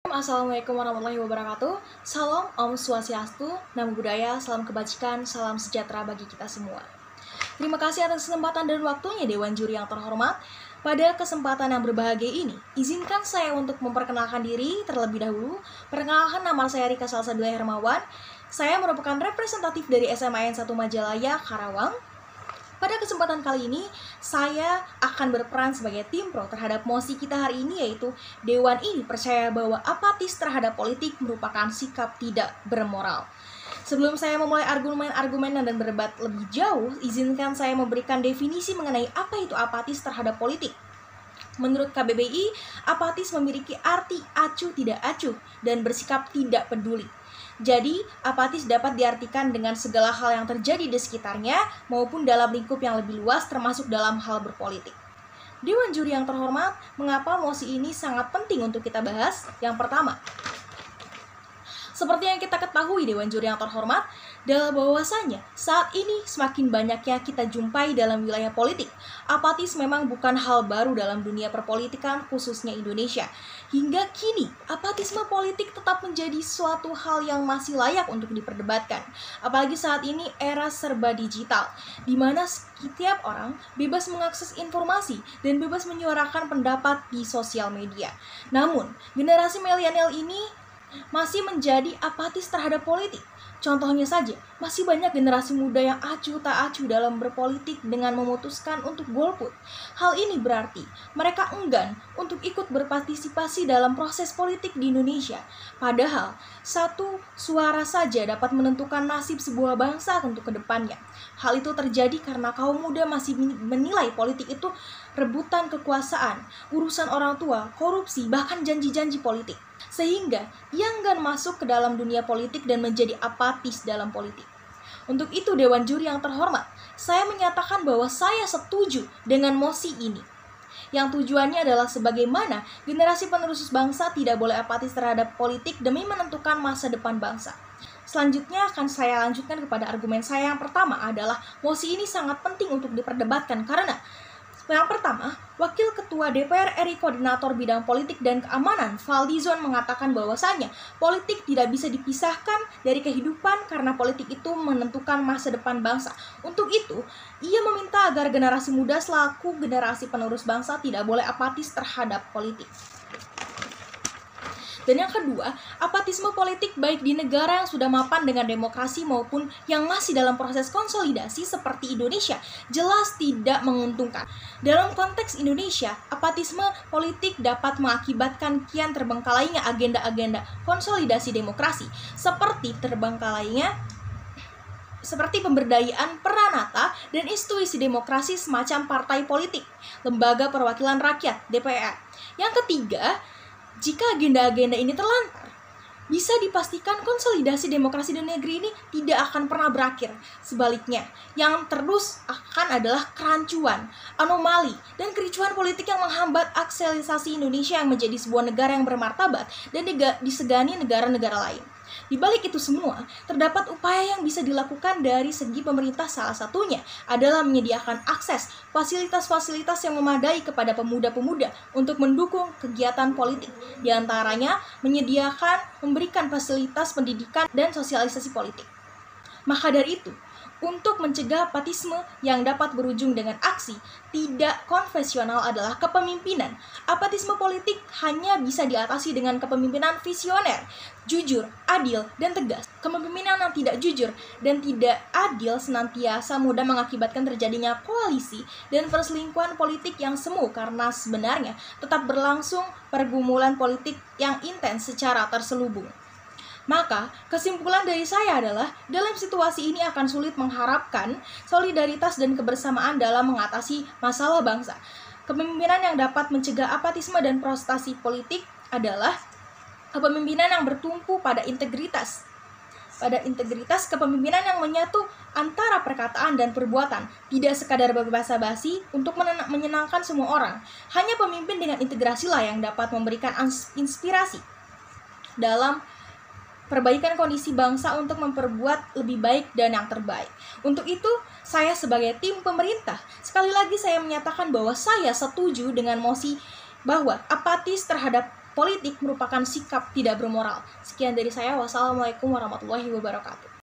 Assalamualaikum warahmatullahi wabarakatuh. Salam Om Swastiastu, Namo Buddhaya, salam kebajikan, salam sejahtera bagi kita semua. Terima kasih atas kesempatan dan waktunya Dewan Juri yang terhormat. Pada kesempatan yang berbahagia ini, izinkan saya untuk memperkenalkan diri terlebih dahulu. Perkenalkan, nama saya Rika Salsabila Hermawan. Saya merupakan representatif dari SMA N1 Majalaya, Karawang. Pada kesempatan kali ini, saya akan berperan sebagai tim pro terhadap mosi kita hari ini, yaitu Dewan ini percaya bahwa apatis terhadap politik merupakan sikap tidak bermoral. Sebelum saya memulai argumen-argumen dan berdebat lebih jauh, izinkan saya memberikan definisi mengenai apa itu apatis terhadap politik. Menurut KBBI, apatis memiliki arti acuh tidak acuh dan bersikap tidak peduli. Jadi, apatis dapat diartikan dengan segala hal yang terjadi di sekitarnya maupun dalam lingkup yang lebih luas termasuk dalam hal berpolitik. Dewan Juri yang terhormat, mengapa mosi ini sangat penting untuk kita bahas? Yang pertama, seperti yang kita ketahui Dewan Juri yang terhormat, dalam bahwasanya saat ini semakin banyaknya kita jumpai dalam wilayah politik. Apatis memang bukan hal baru dalam dunia perpolitikan khususnya Indonesia. Hingga kini, apatisme politik tetap menjadi suatu hal yang masih layak untuk diperdebatkan. Apalagi saat ini era serba digital, di mana setiap orang bebas mengakses informasi dan bebas menyuarakan pendapat di sosial media. Namun, generasi milenial ini masih menjadi apatis terhadap politik. Contohnya saja, masih banyak generasi muda yang acuh tak acuh dalam berpolitik dengan memutuskan untuk golput. Hal ini berarti mereka enggan untuk ikut berpartisipasi dalam proses politik di Indonesia. Padahal, satu suara saja dapat menentukan nasib sebuah bangsa untuk kedepannya. Hal itu terjadi karena kaum muda masih menilai politik itu rebutan kekuasaan, urusan orang tua, korupsi, bahkan janji-janji politik. Sehingga ia enggan masuk ke dalam dunia politik dan menjadi apatis dalam politik. Untuk itu Dewan Juri yang terhormat, saya menyatakan bahwa saya setuju dengan mosi ini. Yang tujuannya adalah sebagaimana generasi penerus bangsa tidak boleh apatis terhadap politik demi menentukan masa depan bangsa. Selanjutnya akan saya lanjutkan kepada argumen saya yang pertama adalah mosi ini sangat penting untuk diperdebatkan karena yang pertama, Wakil Ketua DPR RI Koordinator Bidang Politik dan Keamanan Fadlizon mengatakan bahwasanya politik tidak bisa dipisahkan dari kehidupan karena politik itu menentukan masa depan bangsa. Untuk itu, ia meminta agar generasi muda selaku generasi penerus bangsa tidak boleh apatis terhadap politik. Dan yang kedua, apatisme politik baik di negara yang sudah mapan dengan demokrasi maupun yang masih dalam proses konsolidasi seperti Indonesia jelas tidak menguntungkan. Dalam konteks Indonesia, apatisme politik dapat mengakibatkan kian terbengkalainya agenda-agenda konsolidasi demokrasi seperti pemberdayaan peranata dan institusi demokrasi semacam partai politik, lembaga perwakilan rakyat, DPR. Yang ketiga, jika agenda-agenda ini terlantar, bisa dipastikan konsolidasi demokrasi di negeri ini tidak akan pernah berakhir. Sebaliknya, yang terus akan adalah kerancuan, anomali, dan kericuhan politik yang menghambat akselerasi Indonesia yang menjadi sebuah negara yang bermartabat dan disegani negara-negara lain. Di balik itu semua, terdapat upaya yang bisa dilakukan dari segi pemerintah, salah satunya adalah menyediakan akses fasilitas-fasilitas yang memadai kepada pemuda-pemuda untuk mendukung kegiatan politik. Di antaranya, memberikan fasilitas pendidikan dan sosialisasi politik. Maka dari itu, untuk mencegah apatisme yang dapat berujung dengan aksi tidak konvensional adalah kepemimpinan. Apatisme politik hanya bisa diatasi dengan kepemimpinan visioner, jujur, adil, dan tegas. Kepemimpinan yang tidak jujur dan tidak adil senantiasa mudah mengakibatkan terjadinya koalisi dan perselingkuhan politik yang semu karena sebenarnya tetap berlangsung pergumulan politik yang intens secara terselubung. Maka, kesimpulan dari saya adalah, dalam situasi ini akan sulit mengharapkan solidaritas dan kebersamaan dalam mengatasi masalah bangsa. Kepemimpinan yang dapat mencegah apatisme dan prestasi politik adalah kepemimpinan yang bertumpu pada integritas. Kepemimpinan yang menyatu antara perkataan dan perbuatan, tidak sekadar berbahasa-basi untuk menyenangkan semua orang. Hanya pemimpin dengan integrasi lah yang dapat memberikan inspirasi dalam perbaikan kondisi bangsa untuk memperbuat lebih baik dan yang terbaik. Untuk itu, saya sebagai tim pemerintah, sekali lagi saya menyatakan bahwa saya setuju dengan mosi bahwa apatis terhadap politik merupakan sikap tidak bermoral. Sekian dari saya, wassalamualaikum warahmatullahi wabarakatuh.